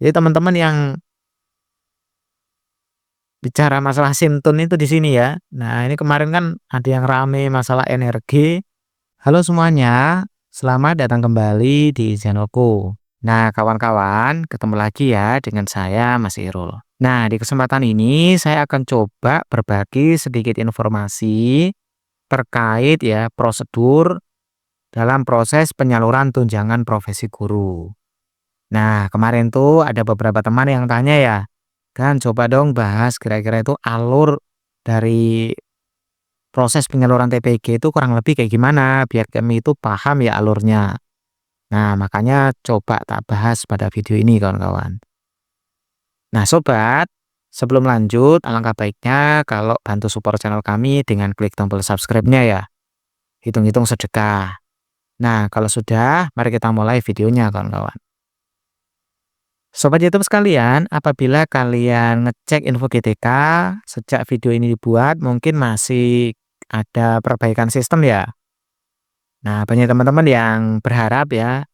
Jadi teman-teman yang bicara masalah SIMTUN itu di sini ya. Nah, ini kemarin kan ada yang rame masalah energi. Halo semuanya, selamat datang kembali di channelku. Nah, kawan-kawan, ketemu lagi ya dengan saya Mas Irul. Nah, di kesempatan ini saya akan coba berbagi sedikit informasi terkait ya prosedur dalam proses penyaluran tunjangan profesi guru. Nah, kemarin tuh ada beberapa teman yang tanya ya, kan coba dong bahas kira-kira itu alur dari proses penyaluran TPG itu kurang lebih kayak gimana, biar kami itu paham ya alurnya. Nah, makanya coba tak bahas pada video ini kawan-kawan. Nah, sobat, sebelum lanjut, alangkah baiknya kalau bantu support channel kami dengan klik tombol subscribe-nya ya. Hitung-hitung sedekah. Nah, kalau sudah, mari kita mulai videonya kawan-kawan. Sobat YouTube sekalian, apabila kalian ngecek info GTK sejak video ini dibuat, mungkin masih ada perbaikan sistem ya. Nah, banyak teman-teman yang berharap ya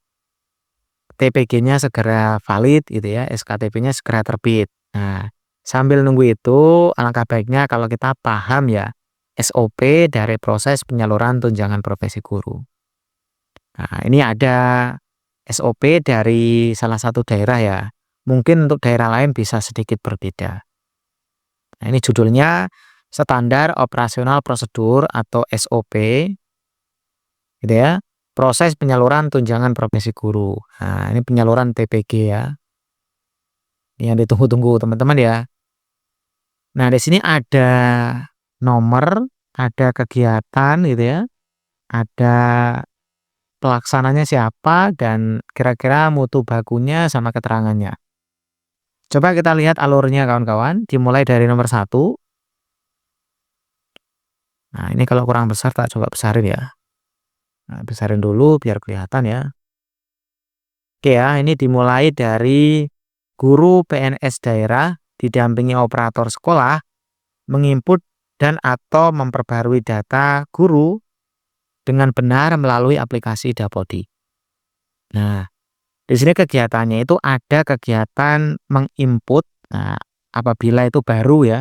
TPG-nya segera valid gitu ya, SKTP-nya segera terbit. Nah, sambil nunggu itu, alangkah baiknya kalau kita paham ya SOP dari proses penyaluran tunjangan profesi guru. Nah, ini ada SOP dari salah satu daerah ya. Mungkin untuk daerah lain bisa sedikit berbeda. Nah, ini judulnya Standar Operasional Prosedur atau SOP, gitu ya. Proses penyaluran tunjangan profesi guru. Nah, ini penyaluran TPG ya. Ini yang ditunggu-tunggu teman-teman ya. Nah, di sini ada nomor, ada kegiatan gitu ya. Ada pelaksananya siapa dan kira-kira mutu bakunya sama keterangannya. Coba kita lihat alurnya kawan-kawan, dimulai dari nomor 1. Nah, ini kalau kurang besar tak coba besarin ya. Nah, besarin dulu biar kelihatan ya. Oke ya, ini dimulai dari guru PNS daerah didampingi operator sekolah menginput dan atau memperbarui data guru dengan benar melalui aplikasi Dapodik. Nah, di sini kegiatannya itu ada kegiatan menginput, nah, apabila itu baru ya,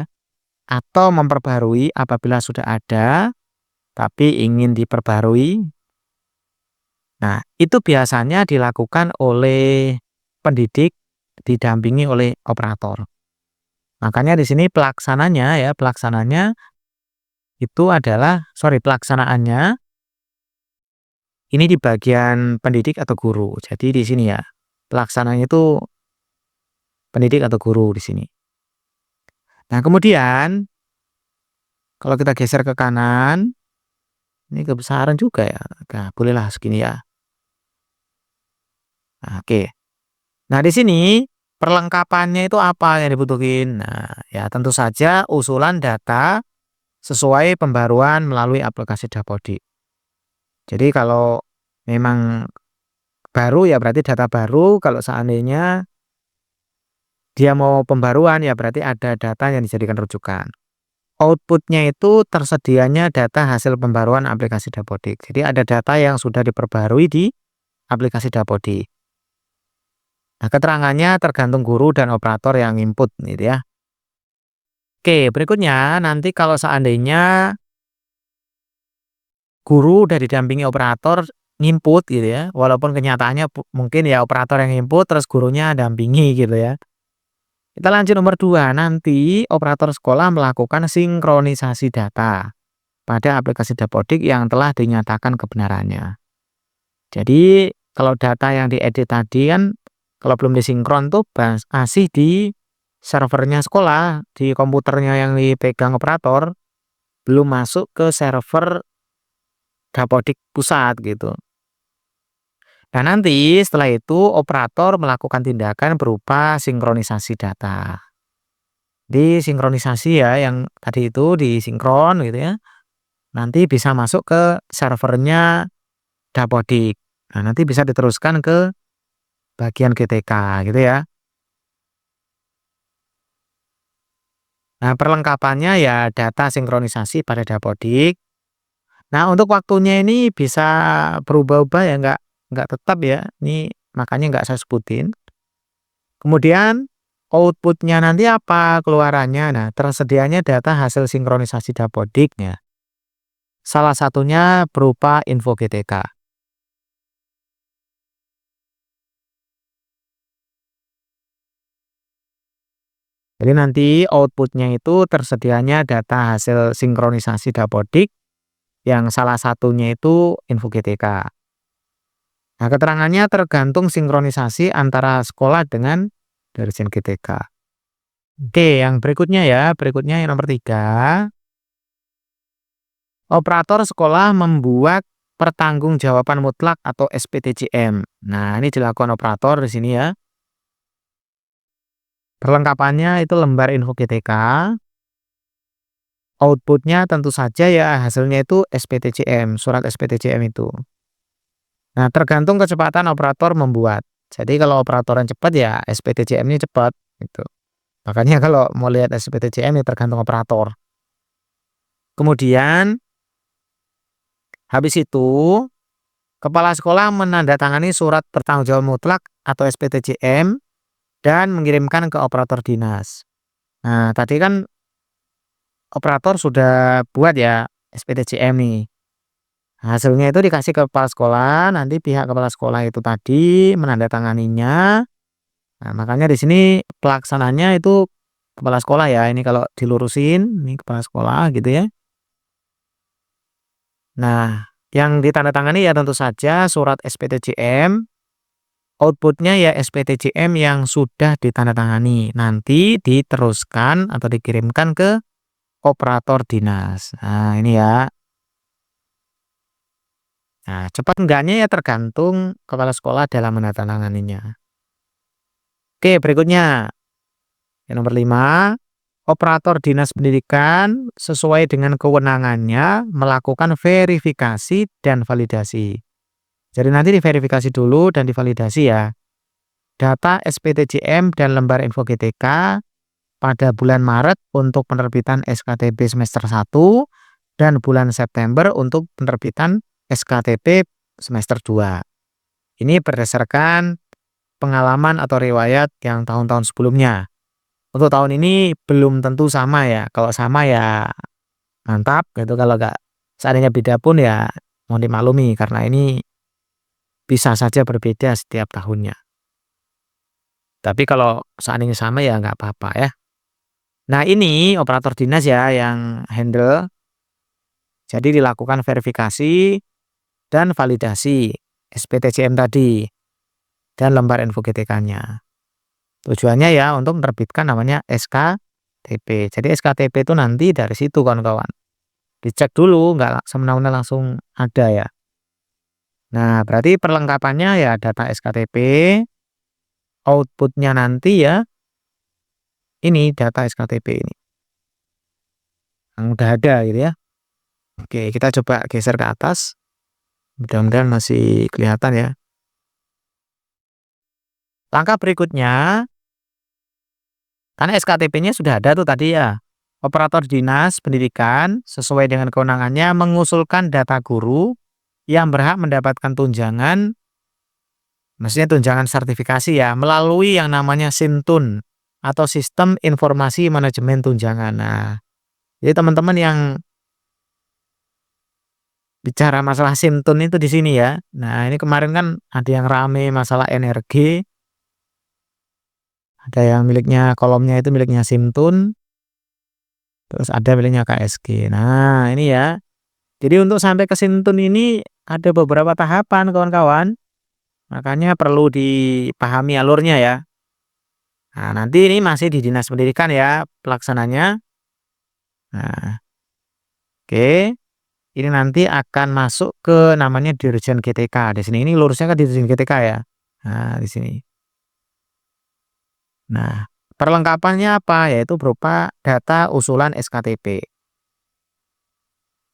atau memperbarui apabila sudah ada, tapi ingin diperbarui. Nah, itu biasanya dilakukan oleh pendidik didampingi oleh operator. Makanya di sini pelaksanaannya itu adalah, pelaksanaannya ini di bagian pendidik atau guru. Jadi di sini ya, pelaksananya itu pendidik atau guru di sini. Nah, kemudian kalau kita geser ke kanan, ini kebesaran juga ya. Nah, bolehlah segini ya. Nah, oke. Nah, di sini perlengkapannya itu apa yang dibutuhin? Nah, ya tentu saja usulan data sesuai pembaruan melalui aplikasi Dapodik. Jadi kalau memang baru ya berarti data baru, kalau seandainya dia mau pembaruan ya berarti ada data yang dijadikan rujukan. Outputnya itu tersedianya data hasil pembaruan aplikasi Dapodik. Jadi ada data yang sudah diperbarui di aplikasi Dapodik. Nah, keterangannya tergantung guru dan operator yang input gitu ya. Oke, berikutnya nanti kalau seandainya guru udah didampingi operator nginput gitu ya, walaupun kenyataannya mungkin ya operator yang input terus gurunya dampingi gitu ya. Kita lanjut nomor 2, nanti operator sekolah melakukan sinkronisasi data pada aplikasi Dapodik yang telah dinyatakan kebenarannya. Jadi kalau data yang diedit tadi kan kalau belum disinkron tuh masih di servernya sekolah, di komputernya yang dipegang operator, belum masuk ke server Dapodik pusat gitu. Nah, nanti setelah itu operator melakukan tindakan berupa sinkronisasi data. Di sinkronisasi ya yang tadi itu disinkron gitu ya. Nanti bisa masuk ke servernya Dapodik. Nah, nanti bisa diteruskan ke bagian GTK gitu ya. Nah, perlengkapannya ya data sinkronisasi pada Dapodik. Nah, untuk waktunya ini bisa berubah-ubah ya, nggak tetap ya. Ini makanya nggak saya sebutin. Kemudian outputnya nanti apa keluarannya? Nah, tersedianya data hasil sinkronisasi dapodik ya. Salah satunya berupa info GTK. Jadi nanti outputnya itu tersedianya data hasil sinkronisasi dapodik yang salah satunya itu info GTK. Nah, keterangannya tergantung sinkronisasi antara sekolah dengan Dirjen GTK. Oke, yang berikutnya ya, berikutnya yang nomor 3. Operator sekolah membuat pertanggungjawaban mutlak atau SPTJM. Nah, ini dilakukan operator di sini ya. Perlengkapannya itu lembar info GTK. Outputnya tentu saja ya hasilnya itu SPTJM, surat SPTJM itu. Nah, tergantung kecepatan operator membuat. Jadi kalau operator yang cepat ya SPTJM-nya cepat gitu. Makanya kalau mau lihat SPTJM ya tergantung operator. Kemudian habis itu kepala sekolah menandatangani surat pertanggungjawaban mutlak atau SPTJM dan mengirimkan ke operator dinas. Nah, tadi kan operator sudah buat ya SPTJM nih. Hasilnya itu dikasih ke kepala sekolah, nanti pihak kepala sekolah itu tadi menandatanganinya. Nah, makanya di sini pelaksananya itu kepala sekolah ya. Ini kalau dilurusin, ini kepala sekolah gitu ya. Nah, yang ditandatangani ya tentu saja surat SPTJM, outputnya ya SPTJM yang sudah ditandatangani. Nanti diteruskan atau dikirimkan ke operator dinas. Nah, ini ya. Nah, cepat enggaknya ya tergantung kepala sekolah dalam menandatanganinya. Oke, berikutnya. Yang nomor 5, operator dinas pendidikan sesuai dengan kewenangannya melakukan verifikasi dan validasi. Jadi nanti diverifikasi dulu dan divalidasi ya. Data SPTJM dan lembar info GTK pada bulan Maret untuk penerbitan SKTP semester 1 dan bulan September untuk penerbitan SKTP semester 2. Ini berdasarkan pengalaman atau riwayat yang tahun-tahun sebelumnya. Untuk tahun ini belum tentu sama ya. Kalau sama ya mantap gitu. Kalau nggak seandainya beda pun ya mohon dimaklumi karena ini bisa saja berbeda setiap tahunnya. Tapi kalau seandainya sama ya nggak apa-apa ya. Nah, ini operator dinas ya yang handle. Jadi dilakukan verifikasi dan validasi SPTJM tadi dan lembar info GTK-nya. Tujuannya ya untuk menerbitkan namanya SKTP. Jadi SKTP itu nanti dari situ kawan-kawan. Dicek dulu, nggak semena-mena langsung ada ya. Nah, berarti perlengkapannya ya data SKTP, outputnya nanti ya ini data SKTP ini. Yang udah ada gitu ya. Oke, kita coba geser ke atas. Mudah-mudahan masih kelihatan ya. Langkah berikutnya, karena SKTP-nya sudah ada tuh tadi ya. Operator dinas pendidikan sesuai dengan kewenangannya mengusulkan data guru yang berhak mendapatkan tunjangan, maksudnya tunjangan sertifikasi ya, melalui yang namanya SIMTUN atau Sistem Informasi Manajemen Tunjangan. Nah, jadi teman-teman yang bicara masalah SIMTUN itu di sini ya. Nah, ini kemarin kan ada yang rame masalah energi, ada yang miliknya kolomnya itu miliknya SIMTUN, terus ada miliknya KSG. Nah, ini ya. Jadi untuk sampai ke SIMTUN ini ada beberapa tahapan kawan-kawan. Makanya perlu dipahami alurnya ya. Nah, nanti ini masih di Dinas Pendidikan ya pelaksananya. Nah, oke. Ini nanti akan masuk ke namanya Dirjen GTK. Di sini ini lurusnya kan Dirjen GTK ya. Nah, di sini. Nah, perlengkapannya apa? Yaitu berupa data usulan SKTP.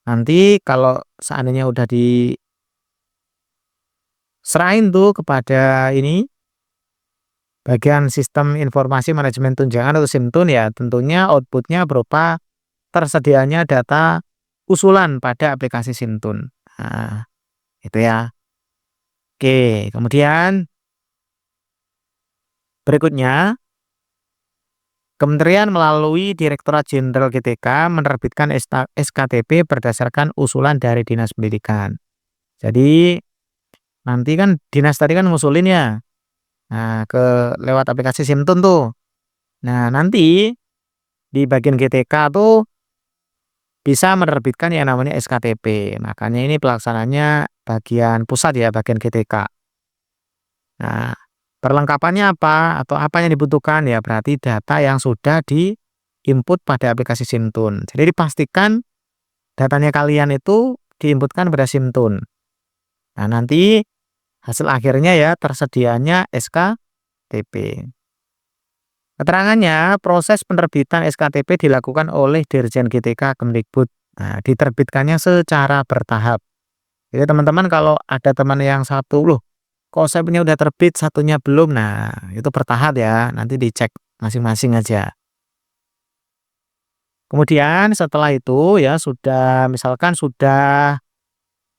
Nanti kalau seandainya udah diserahin tuh kepada ini bagian Sistem Informasi Manajemen Tunjangan atau SIMTUN ya, tentunya outputnya berupa tersedianya data usulan pada aplikasi SIMTUN. Nah, itu ya. Oke, kemudian Berikutnya, Kementerian melalui Direktorat Jenderal GTK menerbitkan SKTP berdasarkan usulan dari Dinas Pendidikan. Jadi, nanti kan dinas tadi kan ngusulin ya, nah lewat aplikasi Simtun tuh. Nah, nanti di bagian GTK tuh bisa menerbitkan yang namanya SKTP. Makanya ini pelaksananya bagian pusat ya, bagian GTK. Nah, perlengkapannya apa atau apa yang dibutuhkan ya berarti data yang sudah di-input pada aplikasi Simtun. Jadi dipastikan datanya kalian itu diinputkan pada Simtun. Nah, nanti hasil akhirnya ya tersedianya SKTP. Keterangannya, proses penerbitan SKTP dilakukan oleh Dirjen GTK Kemdikbud. Nah, diterbitkannya secara bertahap. Jadi teman-teman kalau ada teman yang satu, loh kok saya punya udah terbit, satunya belum. Nah, itu bertahap ya, nanti dicek masing-masing aja. Kemudian setelah itu ya misalkan sudah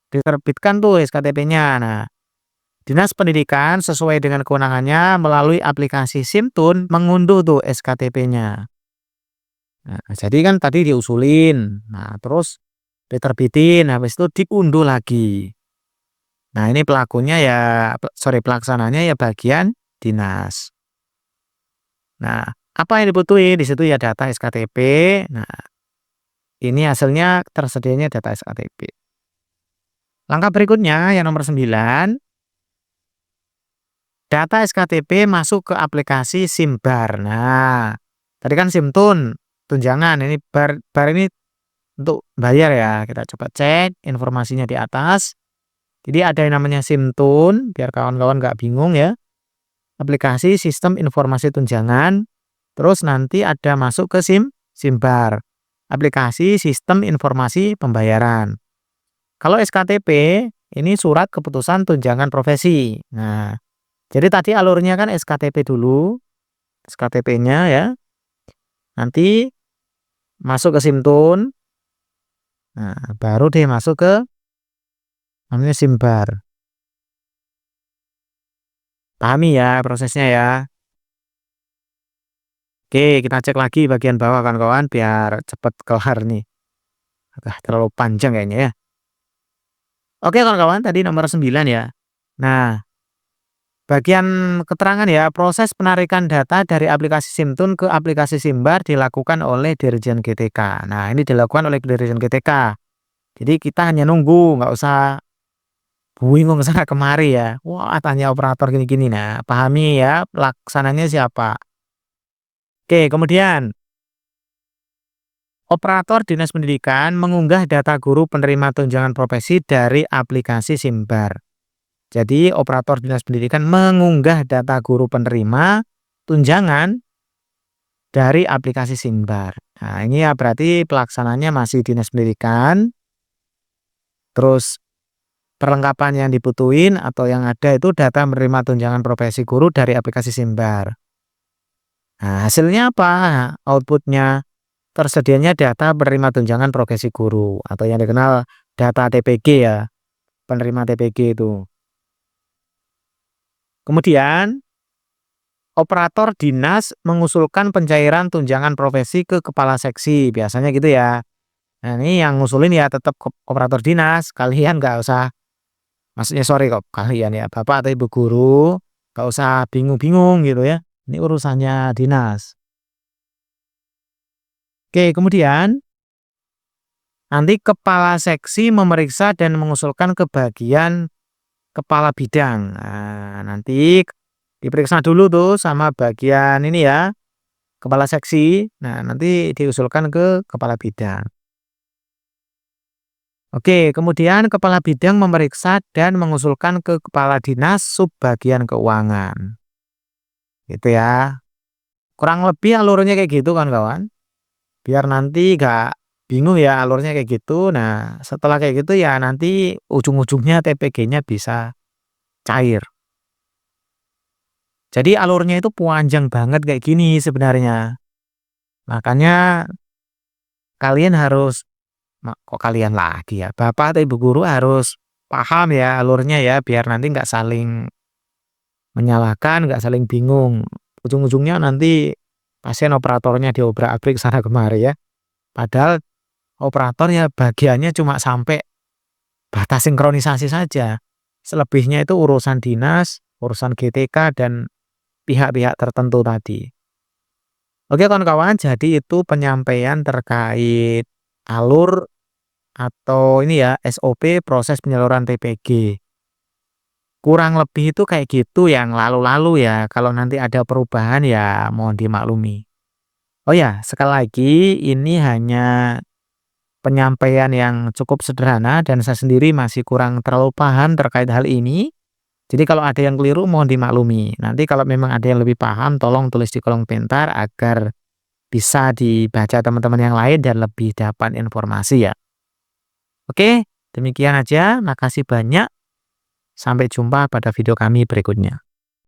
diterbitkan tuh SKTP-nya. Nah, Dinas Pendidikan sesuai dengan kewenangannya melalui aplikasi Simtun mengunduh tuh SKTP-nya. Nah, jadi kan tadi diusulin, nah terus diterbitin, habis itu diunduh lagi. Nah, ini pelaksananya ya bagian dinas. Nah, apa yang dibutuhin? Di situ ya data SKTP. Nah, ini hasilnya tersedianya data SKTP. Langkah berikutnya yang nomor 9, data SKTP masuk ke aplikasi Simbar. Nah, tadi kan Simtun, tunjangan, ini bar ini untuk bayar ya. Kita coba cek informasinya di atas. Jadi ada yang namanya Simtun, biar kawan-kawan nggak bingung ya. Aplikasi Sistem Informasi Tunjangan. Terus nanti ada masuk ke Simbar, aplikasi Sistem Informasi Pembayaran. Kalau SKTP, ini surat keputusan tunjangan profesi. Nah, jadi tadi alurnya kan SKTP dulu, SKTP-nya ya. Nanti masuk ke Simtun. Nah, baru deh masuk ke namanya Simbar. Pahami ya prosesnya ya. Oke, kita cek lagi bagian bawah kawan-kawan biar cepat kelar nih. Terlalu panjang kayaknya ya. Oke kawan-kawan, tadi nomor 9 ya. Nah, bagian keterangan ya, proses penarikan data dari aplikasi Simtun ke aplikasi Simbar dilakukan oleh Dirjen GTK. Nah, ini dilakukan oleh Dirjen GTK. Jadi kita hanya nunggu, nggak usah bingung sana kemari ya. Wah, tanya operator gini-gini. Nah, pahami ya, pelaksananya siapa. Oke, kemudian operator Dinas Pendidikan mengunggah data guru penerima tunjangan profesi dari aplikasi Simbar. Jadi operator Dinas Pendidikan mengunggah data guru penerima tunjangan dari aplikasi Simbar. Nah, ini ya berarti pelaksananya masih Dinas Pendidikan. Terus perlengkapan yang dibutuhin atau yang ada itu data menerima tunjangan profesi guru dari aplikasi Simbar. Nah, hasilnya apa? Outputnya tersedianya data penerima tunjangan profesi guru atau yang dikenal data TPG ya, penerima TPG itu. Kemudian operator dinas mengusulkan pencairan tunjangan profesi ke kepala seksi, biasanya gitu ya. Nah, ini yang ngusulin ya tetap operator dinas, kalian nggak usah, maksudnya sorry kok kalian ya, Bapak atau Ibu guru, nggak usah bingung-bingung gitu ya. Ini urusannya dinas. Oke, kemudian nanti kepala seksi memeriksa dan mengusulkan ke bagian kepala bidang. Nah, nanti diperiksa dulu tuh sama bagian ini ya, kepala seksi. Nah, nanti diusulkan ke kepala bidang. Oke, kemudian kepala bidang memeriksa dan mengusulkan ke kepala dinas subbagian keuangan. Gitu ya. Kurang lebih alurnya kayak gitu kan kawan. Biar nanti gak bingung ya alurnya kayak gitu. Nah, setelah kayak gitu ya nanti ujung-ujungnya TPG-nya bisa cair. Jadi alurnya itu panjang banget kayak gini sebenarnya. Makanya kalian harus, kok kalian lagi ya, Bapak atau Ibu guru harus paham ya alurnya ya, biar nanti nggak saling menyalahkan, nggak saling bingung. ujung-ujungnya nanti pasien operatornya diobrak-abrik sana kemari ya. Padahal operator ya bagiannya cuma sampai batas sinkronisasi saja. Selebihnya itu urusan dinas, urusan GTK dan pihak-pihak tertentu tadi. Oke kawan-kawan, jadi itu penyampaian terkait alur atau ini ya SOP proses penyaluran TPG. Kurang lebih itu kayak gitu yang lalu-lalu ya. Kalau nanti ada perubahan ya mohon dimaklumi. Oh ya, sekali lagi ini hanya penyampaian yang cukup sederhana dan saya sendiri masih kurang terlalu paham terkait hal ini. Jadi kalau ada yang keliru mohon dimaklumi. Nanti kalau memang ada yang lebih paham tolong tulis di kolom komentar agar bisa dibaca teman-teman yang lain dan lebih dapat informasi ya. Oke, demikian aja. Makasih banyak. Sampai jumpa pada video kami berikutnya.